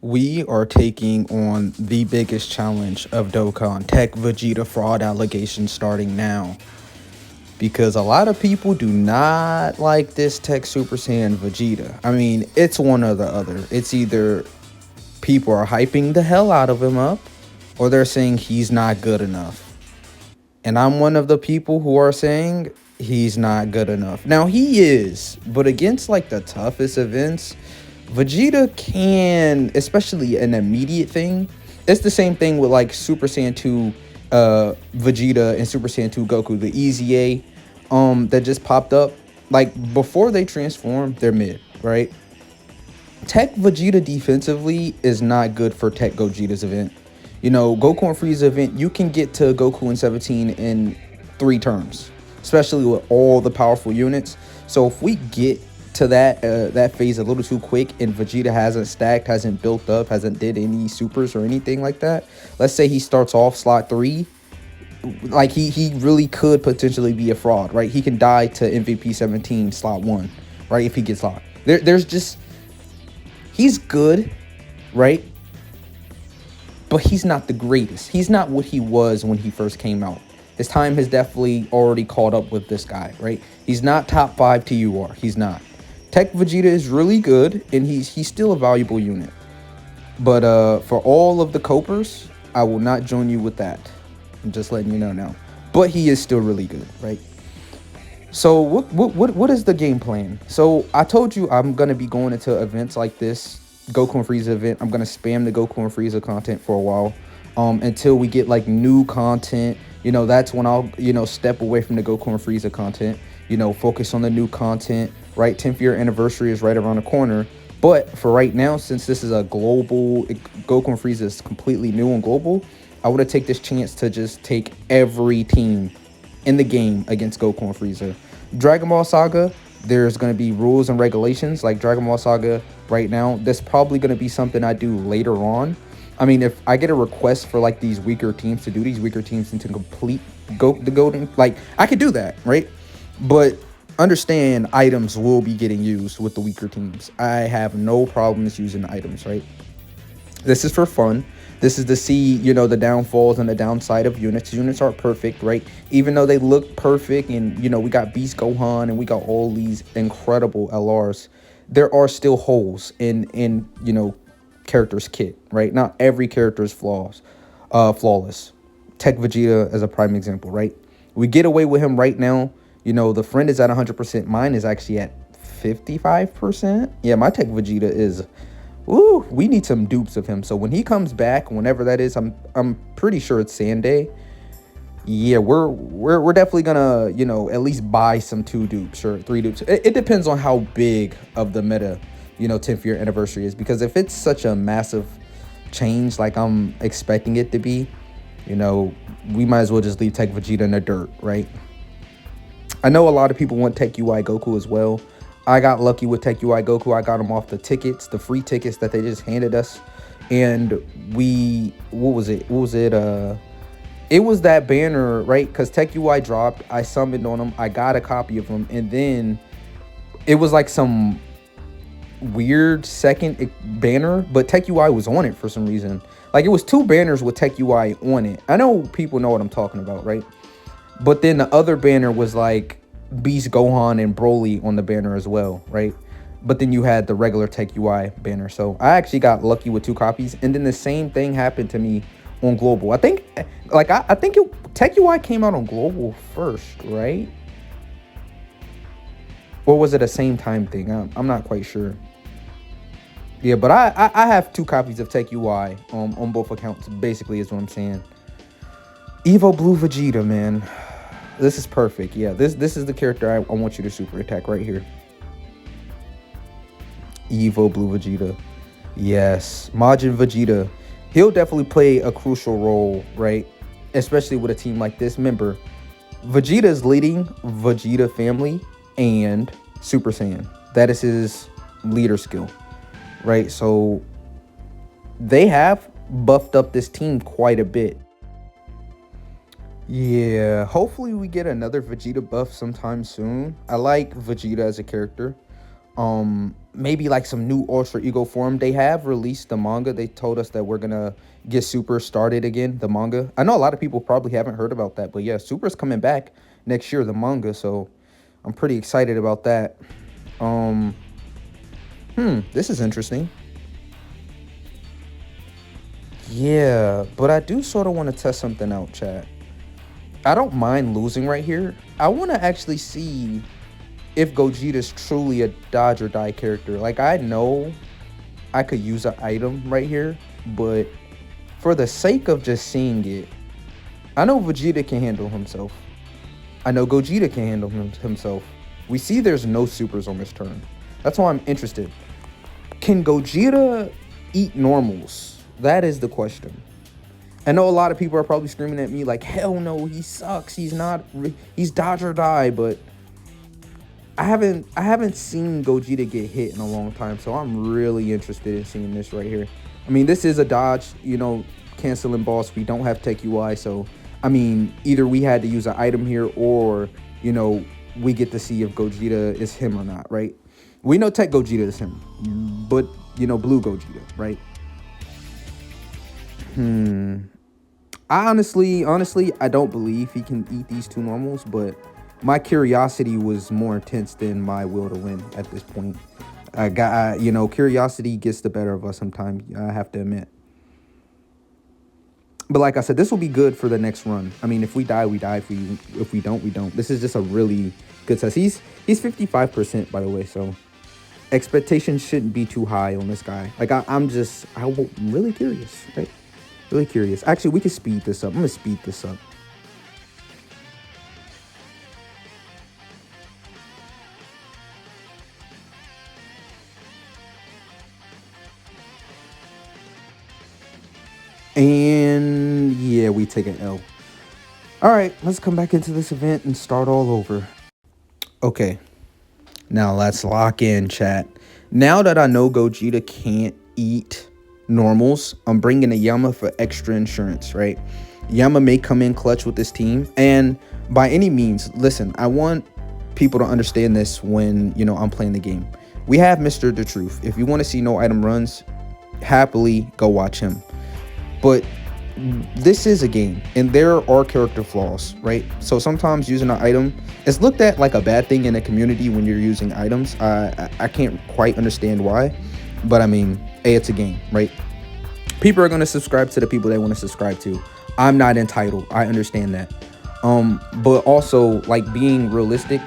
We are taking on the biggest challenge of Dokkan, TEQ Vegeta fraud allegations starting now. Because a lot of people do not like this TEQ Super Saiyan Vegeta. I mean, it's one or the other. It's either people are hyping the hell out of him up, or they're saying he's not good enough. And I'm one of the people who are saying he's not good enough. Now, he is, but against like the toughest events, Vegeta can, especially an immediate thing. It's the same thing with like Super Saiyan 2 Vegeta and Super Saiyan 2 Goku, the easy A that just popped up. Like before they transform, they're mid, right? TEQ Vegeta defensively is not good for TEQ Gogeta's event. You know, Goku&FRIEZA event, you can get to Goku in 17 in 3 turns, especially with all the powerful units. So if we get to that phase a little too quick and Vegeta hasn't stacked, hasn't built up, hasn't did any supers or anything like that, let's say he starts off slot 3, like he really could potentially be a fraud, right? He can die to MVP 17 slot 1, right? If he gets locked. There's just, he's good, right? But he's not the greatest. He's not what he was when he first came out. His time has definitely already caught up with this guy, right? He's not top 5 TUR. He's not. TEQ Vegeta is really good, and he's still a valuable unit. But for all of the copers, I will not join you with that. I'm just letting you know now. But he is still really good, right? So what is the game plan? So I told you I'm gonna be going into events like this, Goku&FRIEZA event. I'm gonna spam the Goku&FRIEZA content for a while, until we get like new content. You know, that's when I'll step away from the Goku&FRIEZA content. You know, focus on the new content. Right, 10th year anniversary is right around the corner. But for right now, since this is a global, Goku&FRIEZA is completely new and global, I want to take this chance to just take every team in the game against Goku&FRIEZA. Dragon Ball Saga, there's going to be rules and regulations like Dragon Ball Saga right now. That's probably going to be something I do later on. I mean, if I get a request for like these weaker teams to do these weaker teams and to complete the golden, like I could do that, right? But understand, items will be getting used with the weaker teams. I have no problems using items, right? This is for fun. This is to see, you know, the downfalls and the downside of units. Units aren't perfect, right? Even though they look perfect and, you know, we got Beast Gohan and we got all these incredible LRs, there are still holes in you know, character's kit, right? Not every character is flawless. TEQ Vegeta as a prime example, right? We get away with him right now. You know, the friend is at 100%. Mine is actually at 55%. Yeah, my TEQ Vegeta is... Ooh, we need some dupes of him. So when he comes back, whenever that is, I'm pretty sure it's Sunday. Yeah, we're definitely gonna, you know, at least buy some 2 dupes or 3 dupes. It depends on how big of the meta, you know, 10th year anniversary is. Because if it's such a massive change like I'm expecting it to be, you know, we might as well just leave TEQ Vegeta in the dirt, right? I know a lot of people want TEQ UI Goku as well. I got lucky with TEQ UI Goku. I got them off the tickets, the free tickets that they just handed us. And what was it? It was that banner, right? Because TEQ UI dropped. I summoned on them. I got a copy of them. And then it was like some weird second banner, but TEQ UI was on it for some reason. Like it was 2 banners with TEQ UI on it. I know people know what I'm talking about, right? But then the other banner was like Beast Gohan and Broly on the banner as well, right? But then you had the regular TEQ UI banner. So I actually got lucky with 2 copies. And then the same thing happened to me on Global. I think, like, I think TEQ UI came out on Global first, right? Or was it a same time thing? I'm not quite sure. Yeah, but I have 2 copies of TEQ UI on both accounts, basically, is what I'm saying. Evo Blue Vegeta, man. This is perfect. Yeah, this is the character I want you to super attack right here. Evo Blue Vegeta. Yes. Majin Vegeta. He'll definitely play a crucial role, right? Especially with a team like this. Remember, Vegeta is leading Vegeta family and Super Saiyan. That is his leader skill, right? So they have buffed up this team quite a bit. Yeah, hopefully we get another Vegeta buff sometime soon. I like Vegeta as a character. Maybe like some new Ultra Ego form. They have released the manga. They told us that we're gonna get Super started again, the manga. I know a lot of people probably haven't heard about that, but yeah, Super's coming back next year, the manga, so I'm pretty excited about that. Um, this is interesting. Yeah, but I do sort of want to test something out, chat. I don't mind losing right here. I want to actually see if Gogeta's truly a dodge or die character. Like, I know I could use an item right here, but for the sake of just seeing it, I know Vegeta can handle himself. I know Gogeta can handle himself. We see there's no supers on this turn. That's why I'm interested. Can Gogeta eat normals? That is the question. I know a lot of people are probably screaming at me like, hell no, he sucks. He's dodge or die, but I haven't seen Gogeta get hit in a long time, so I'm really interested in seeing this right here. I mean, this is a dodge, you know, canceling boss. We don't have TEQ UI, so I mean, either we had to use an item here or, you know, we get to see if Gogeta is him or not, right? We know Tech Gogeta is him, but, you know, Blue Gogeta, right? Honestly, I don't believe he can eat these two normals, but my curiosity was more intense than my will to win at this point. You know, curiosity gets the better of us sometimes, I have to admit. But like I said, this will be good for the next run. I mean, if we die, we die. If we don't, we don't. This is just a really good test. He's 55%, by the way, so expectations shouldn't be too high on this guy. Like, I'm really curious, right? Really curious. Actually, we can speed this up. I'm gonna speed this up. And yeah, we take an L. All right, let's come back into this event and start all over. Okay, now let's lock in, chat. Now that I know Gogeta can't eat normals, I'm bringing a Yama for extra insurance, right? Yama may come in clutch with this team, and by any means, listen, I want people to understand this when, you know, I'm playing the game. We have Mr. The Truth. If you want to see no item runs, happily go watch him. But this is a game, and there are character flaws, right? So sometimes using an item is looked at like a bad thing in the community when you're using items. I can't quite understand why, but I mean, hey, it's a game, right? People are going to subscribe to the people they want to subscribe to. I'm not entitled. I understand that. But also, like, being realistic,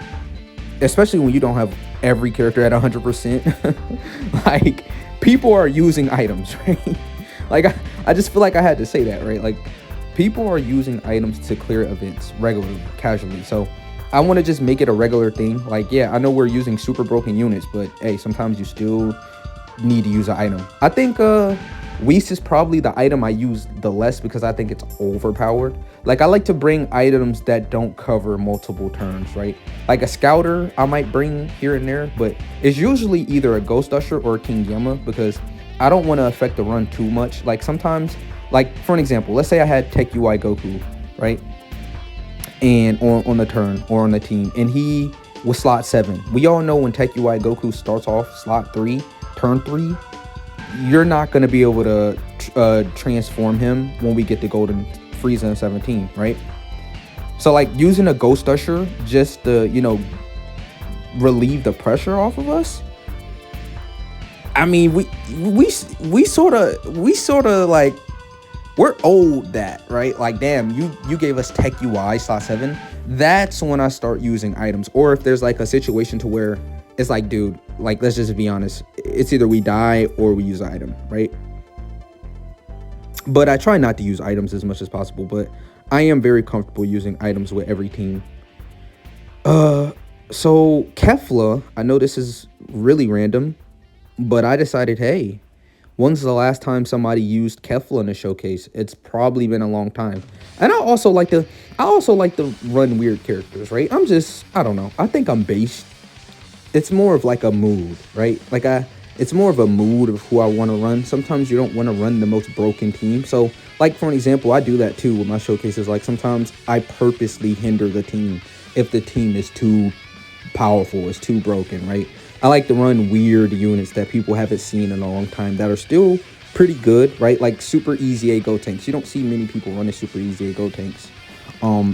especially when you don't have every character at 100%, like, people are using items, right? Like, I just feel like I had to say that, right? Like, people are using items to clear events regularly, casually. So I want to just make it a regular thing. Like, yeah, I know we're using super broken units, but hey, sometimes you still need to use an item. I think Whis is probably the item I use the less because I think it's overpowered. Like, I like to bring items that don't cover multiple turns, right? Like a Scouter I might bring here and there, but it's usually either a Ghost Usher or a King Yama because I don't want to affect the run too much. Like, sometimes, like, for an example, let's say I had TEQ UI Goku, right? And on the turn or on the team, and he was slot 7. We all know when TEQ UI Goku starts off slot 3, turn 3, you're not going to be able to transform him when we get to Golden Frieza in 17, right? So, like, using a Ghost Usher just to, you know, relieve the pressure off of us. I mean, we sort of like, we're owed that, right? Like, damn, you gave us TEQ UI slot 7. That's when I start using items. Or if there's like a situation to where it's like, dude, like, let's just be honest, it's either we die or we use an item, right? But I try not to use items as much as possible, but I am very comfortable using items with every team. So Kefla, I know this is really random, but I decided, hey, when's the last time somebody used Kefla in a showcase? It's probably been a long time. And I also like to run weird characters, right? I don't know. I think I'm based. It's more of like a mood, right? Like, it's more of a mood of who I want to run. Sometimes you don't want to run the most broken team. So, like, for an example, I do that too with my showcases. Like, sometimes I purposely hinder the team if the team is too powerful, is too broken, right? I like to run weird units that people haven't seen in a long time that are still pretty good, right? Like super easy A Go tanks. You don't see many people running super easy A Go tanks.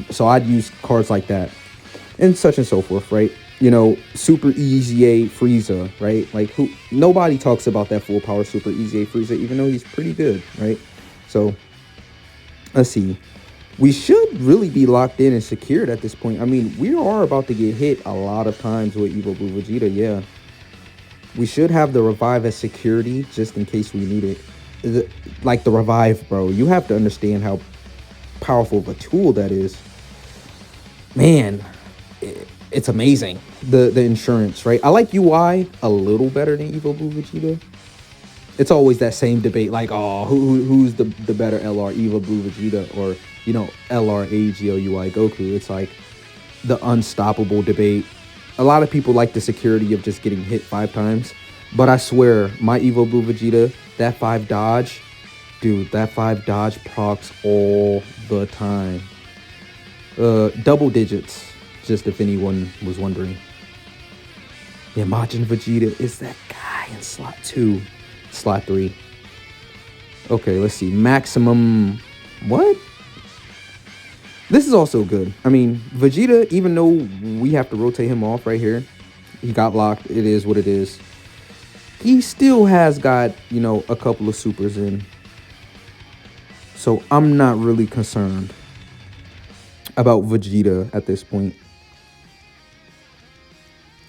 So I'd use cards like that and such and so forth, right? You know, super easy A Frieza, right? Like nobody talks about that full power super easy A Frieza, even though he's pretty good, right? So let's see. We should really be locked in and secured at this point. I mean, we are about to get hit a lot of times with Evo Blue Vegeta, yeah. We should have the revive as security just in case we need it. Like the revive, bro. You have to understand how powerful of a tool that is. Man, it's amazing. The insurance, right? I like UI a little better than Evo Blue Vegeta. It's always that same debate, like, oh, who's the better LR, Evo Blue Vegeta, or, you know, LR AGO UI Goku? It's like the unstoppable debate. A lot of people like the security of just getting hit 5 times, but I swear, my Evo Blue Vegeta, that 5 dodge, dude, that 5 dodge procs all the time. Double digits, just if anyone was wondering. Yeah, Majin Vegeta is that guy in slot 2. Slot 3. Okay, let's see. Maximum. What? This is also good. I mean, Vegeta, even though we have to rotate him off right here, he got locked. It is what it is. He still has got, you know, a couple of supers in. So I'm not really concerned about Vegeta at this point.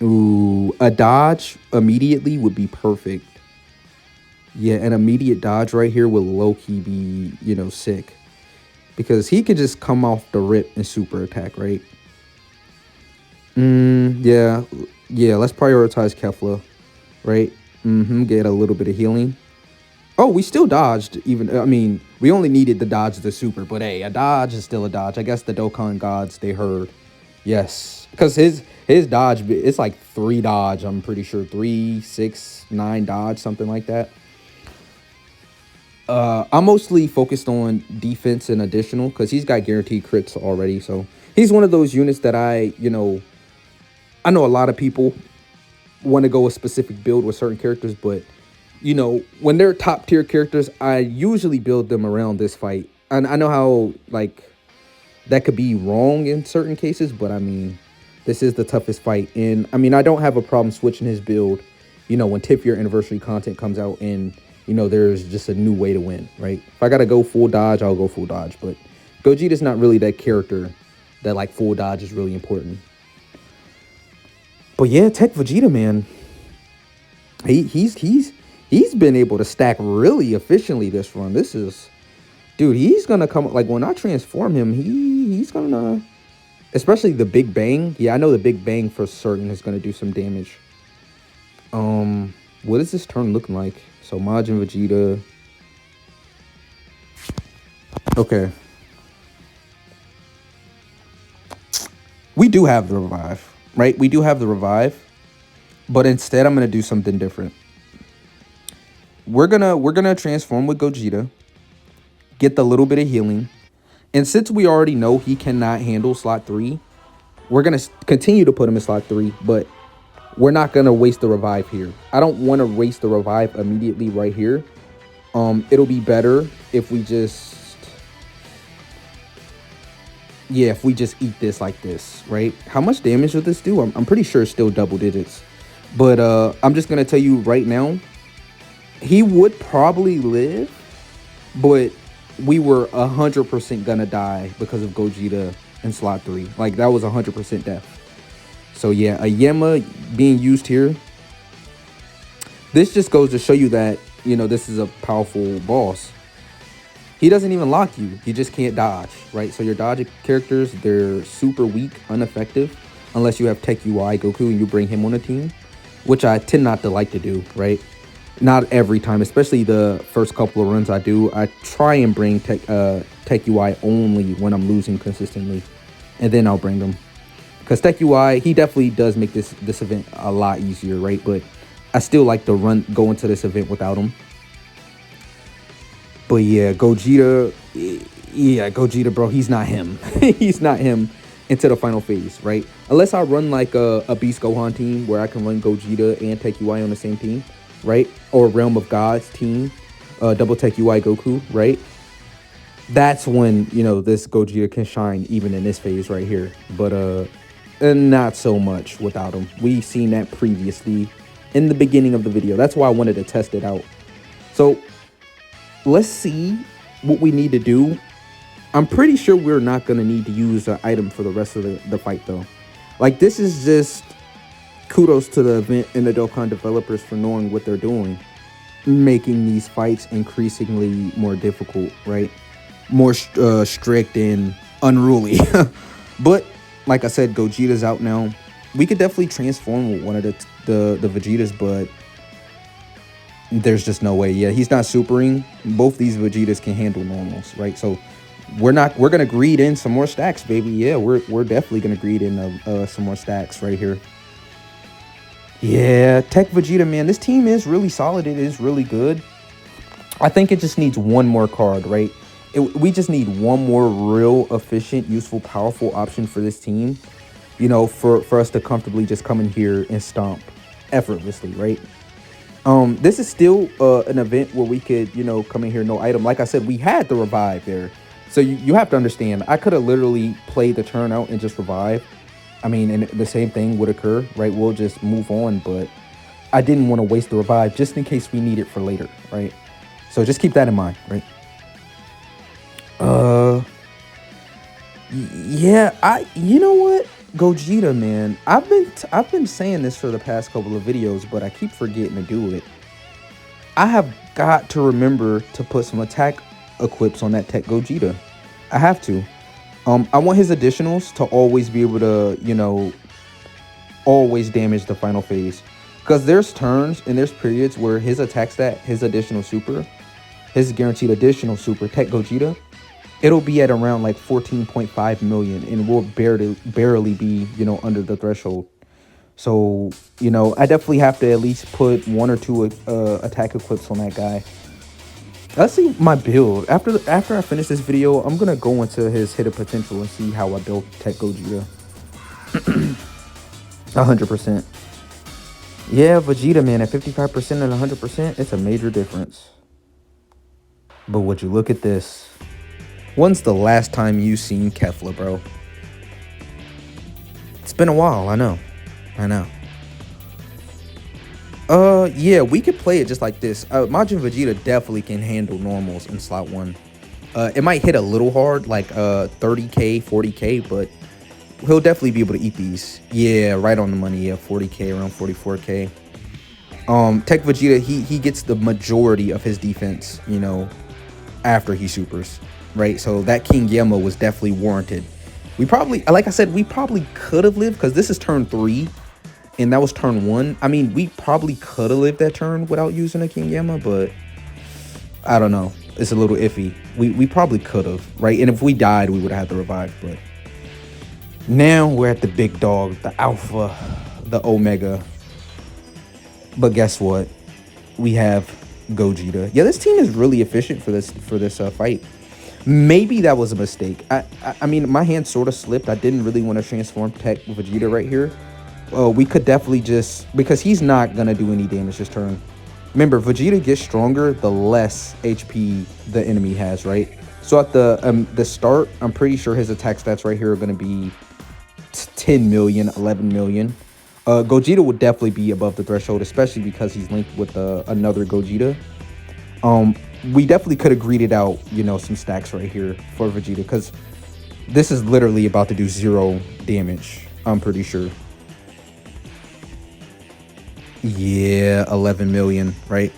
Ooh, a dodge immediately would be perfect. Yeah, an immediate dodge right here will low-key be, you know, sick. Because he could just come off the rip and super attack, right? Yeah, let's prioritize Kefla, right? Get a little bit of healing. Oh, we still dodged even. I mean, we only needed to dodge the super, but hey, a dodge is still a dodge. I guess the Dokkan gods, they heard. Yes, because his dodge, it's like 3 dodge, I'm pretty sure. 3, 6, 9 dodge, something like that. I'm mostly focused on defense and additional because he's got guaranteed crits already. So he's one of those units that I know a lot of people want to go a specific build with certain characters, but you know, when they're top tier characters, I usually build them around this fight. And I know how like that could be wrong in certain cases, but I mean, this is the toughest fight. And I mean, I don't have a problem switching his build, you know, when Tip Year Anniversary content comes out and you know, there's just a new way to win, right? If I got to go full dodge, I'll go full dodge. But Gogeta's not really that character that, like, full dodge is really important. But, yeah, TEQ VEGETA, man. He's been able to stack really efficiently this run. This is... Dude, he's going to come... Like, when I transform him, he's going to... Especially the Big Bang. Yeah, I know the Big Bang for certain is going to do some damage. What is this turn looking like? So Majin Vegeta. Okay. We do have the revive, right? We do have the revive, but instead I'm gonna do something different. We're gonna transform with Gogeta, get the little bit of healing, and since we already know he cannot handle slot 3, we're gonna continue to put him in slot 3, but we're not going to waste the revive here. I don't want to waste the revive immediately right here. It'll be better if we just... Yeah, if we just eat this like this, right? How much damage will this do? I'm pretty sure it's still double digits. But I'm just going to tell you right now, he would probably live, but we were 100% going to die because of Gogeta in slot 3. Like, that was 100% death. So yeah, a Yema being used here. This just goes to show you that, you know, this is a powerful boss. He doesn't even lock you. You just can't dodge, right? So your dodge characters, they're super weak, ineffective, unless you have TEQ UI Goku and you bring him on a team, which I tend not to like to do, right? Not every time, especially the first couple of runs I do. I try and bring TEQ UI only when I'm losing consistently, and then I'll bring them. Because TEQ UI, he definitely does make this event a lot easier, right? But I still like to go into this event without him. But yeah, Gogeta, bro, he's not him. He's not him. into the final phase, right? Unless I run like a Beast Gohan team where I can run Gogeta and Tech UI on the same team, right? Or Realm of Gods team, double Tech UI Goku, right? That's when, you know, this Gogeta can shine even in this phase right here. But not so much without him. We've seen that previously in the beginning of the video. That's why I wanted to test it out. So let's see what we need to do. I'm pretty sure we're not going to need to use an item for the rest of the fight, though. Like, this is just kudos to the event and the Dokkan developers for knowing what they're doing, making these fights increasingly more difficult, right? More strict and unruly. But like I said, Gogeta's out now. We could definitely transform with one of the Vegetas, but there's just no way. Yeah, he's not supering. Both these Vegetas can handle normals, right? So we're gonna greed in some more stacks, baby. Yeah, we're definitely gonna greed in some more stacks right here. Yeah, TEQ VEGETA, man, this team is really solid. It is really good. I think it just needs one more card, right? We just need one more real efficient, useful, powerful option for this team, you know, for us to comfortably just come in here and stomp effortlessly, right? This is still an event where we could, you know, come in here, no item. Like I said, we had the revive there. So you have to understand, I could have literally played the turn out and just revive. I mean, and the same thing would occur, right? We'll just move on, but I didn't want to waste the revive just in case we need it for later, right? So just keep that in mind, right? Yeah, you know what? Gogeta, man. I've been saying this for the past couple of videos, but I keep forgetting to do it. I have got to remember to put some attack equips on that TEQ Gogeta. I have to. I want his additionals to always be able to, you know, always damage the final phase. Because there's turns and there's periods where his attack stat, his additional super, his guaranteed additional super, TEQ Gogeta, it'll be at around like 14.5 million and we'll barely be, you know, under the threshold. So, you know, I definitely have to at least put one or two attack equips on that guy. Let's see my build. After I finish this video, I'm going to go into his hidden potential and see how I built TEQ Gogeta. 100%. Yeah, Vegeta, man, at 55% and 100%, it's a major difference. But would you look at this? When's the last time you seen Kefla, bro? It's been a while, I know. Yeah, we could play it just like this. Majin Vegeta definitely can handle normals in slot 1. It might hit a little hard, like 30k, 40k, but he'll definitely be able to eat these. Yeah, right on the money. Yeah, 40k, around 44k. TEQ Vegeta, he gets the majority of his defense, you know, after he supers, right? So that King Yemma was definitely warranted. We probably, like I said, we probably could have lived, because this is turn 3 and that was turn 1. I mean, we probably could have lived that turn without using a King Yemma, but I don't know. It's a little iffy. We probably could have, right? And if we died, we would have had to revive. But now we're at the big dog, the alpha, the omega. But guess what? We have Gogeta. Yeah, this team is really efficient for this fight. Maybe that was a mistake. I mean, my hand sort of slipped. I didn't really want to transform TEQ Vegeta right here. We could definitely just, because he's not gonna do any damage this turn. Remember, Vegeta gets stronger the less HP the enemy has, right? So at the start, I'm pretty sure his attack stats right here are gonna be 10 million, 11 million. Gogeta would definitely be above the threshold, especially because he's linked with another Gogeta. We definitely could have greeted out, you know, some stacks right here for Vegeta, because this is literally about to do 0 damage, I'm pretty sure. Yeah, 11 million, right?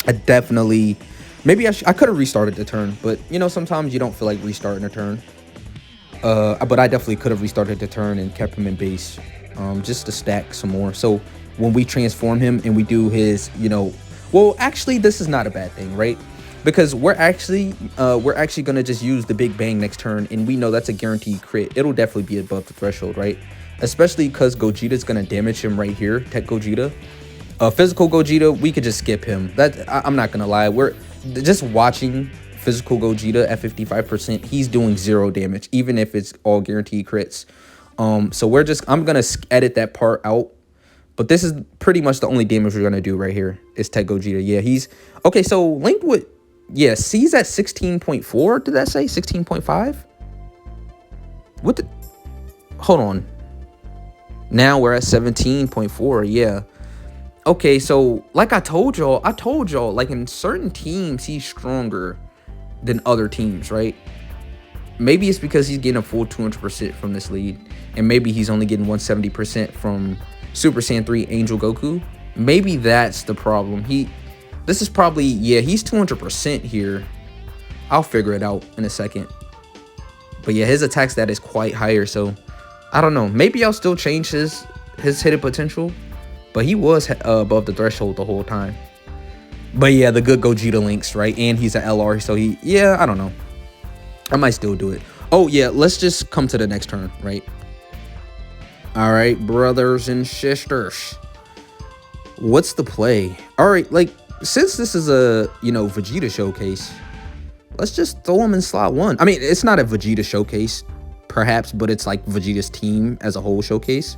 I definitely, maybe I could have restarted the turn, but, you know, sometimes you don't feel like restarting a turn. But I definitely could have restarted the turn and kept him in base, just to stack some more. So when we transform him and we do his, you know, well, actually, this is not a bad thing, right? Because we're actually gonna just use the Big Bang next turn, and we know that's a guaranteed crit. It'll definitely be above the threshold, right? Especially because Gogeta's gonna damage him right here, TEQ Gogeta. Physical Gogeta, we could just skip him. I'm not gonna lie. We're just watching physical Gogeta at 55%, he's doing 0 damage, even if it's all guaranteed crits. So I'm gonna edit that part out. But this is pretty much the only damage we're gonna do right here is TEQ Gogeta. Yeah, he's okay. So Link would, yeah, C's at 16.4. Did that say 16.5? What the? Hold on. Now we're at 17.4. Yeah. Okay, so like I told y'all, like in certain teams he's stronger than other teams, right? Maybe it's because he's getting a full 200% from this lead, and maybe he's only getting 170% from Super Saiyan 3 Angel Goku. Maybe that's the problem. This is probably, yeah, he's 200% here. I'll figure it out in a second. But yeah, his attack stat is quite higher, so I don't know. Maybe I'll still change his hidden potential, but he was above the threshold the whole time. But yeah, the good Gogeta links, right? And he's an LR, so yeah, I don't know. I might still do it. Oh yeah, let's just come to the next turn, right? All right, brothers and sisters, what's the play? All right, like, since this is a, you know, Vegeta showcase, let's just throw him in slot 1. I mean, it's not a Vegeta showcase, perhaps, but it's like Vegeta's team as a whole showcase.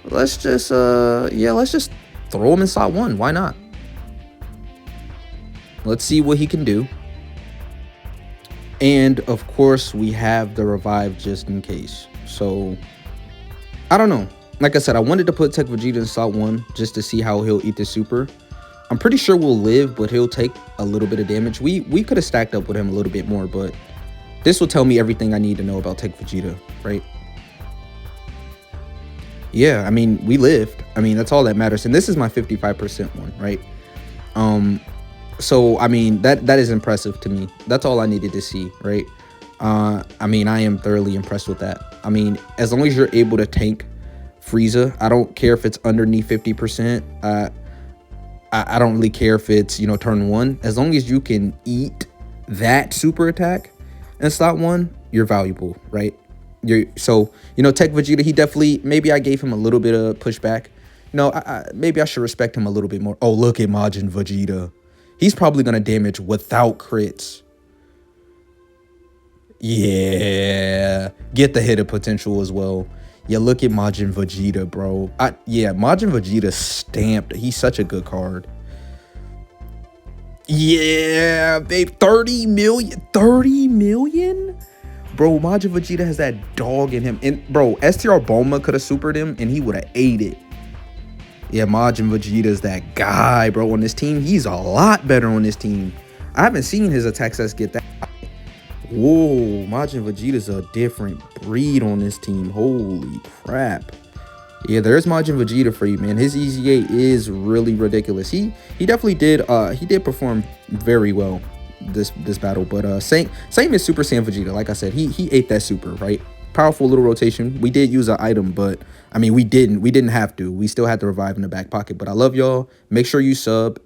Let's just yeah, let's just throw him in slot 1. Why not? Let's see what he can do. And of course, we have the revive just in case. So I don't know. Like I said, I wanted to put TEQ Vegeta in slot 1 just to see how he'll eat the super. I'm pretty sure we'll live, but he'll take a little bit of damage. We could have stacked up with him a little bit more, but this will tell me everything I need to know about TEQ Vegeta, right? Yeah, I mean, we lived. I mean, that's all that matters. And this is my 55% one, right? So I mean, that is impressive to me. That's all I needed to see, right? I mean, I am thoroughly impressed with that. I mean, as long as you're able to tank Frieza, I don't care if it's underneath 50%. I don't really care if it's, you know, turn 1. As long as you can eat that super attack in slot 1, you're valuable, right? So, you know, TEQ Vegeta, he definitely, maybe I gave him a little bit of pushback. No, maybe I should respect him a little bit more. Oh, look at Majin Vegeta. He's probably going to damage without crits. Yeah. Get the hidden potential as well. Yeah, look at Majin Vegeta, bro. Yeah, Majin Vegeta stamped. He's such a good card. Yeah, babe. 30 million. 30 million? Bro, Majin Vegeta has that dog in him. And, bro, STR Bulma could have supered him, and he would have ate it. Yeah, Majin Vegeta's that guy, bro, on this team. He's a lot better on this team. I haven't seen his attack stats get that. Whoa, Majin Vegeta's a different breed on this team. Holy crap. Yeah, there's Majin Vegeta for you, man. His EZA is really ridiculous. He definitely did perform very well this battle, but same as Super Saiyan Vegeta. Like I said, he ate that super, right? Powerful little rotation. We did use an item, but I mean, we didn't have to. We still had the revive in the back pocket. But I love y'all. Make sure you sub.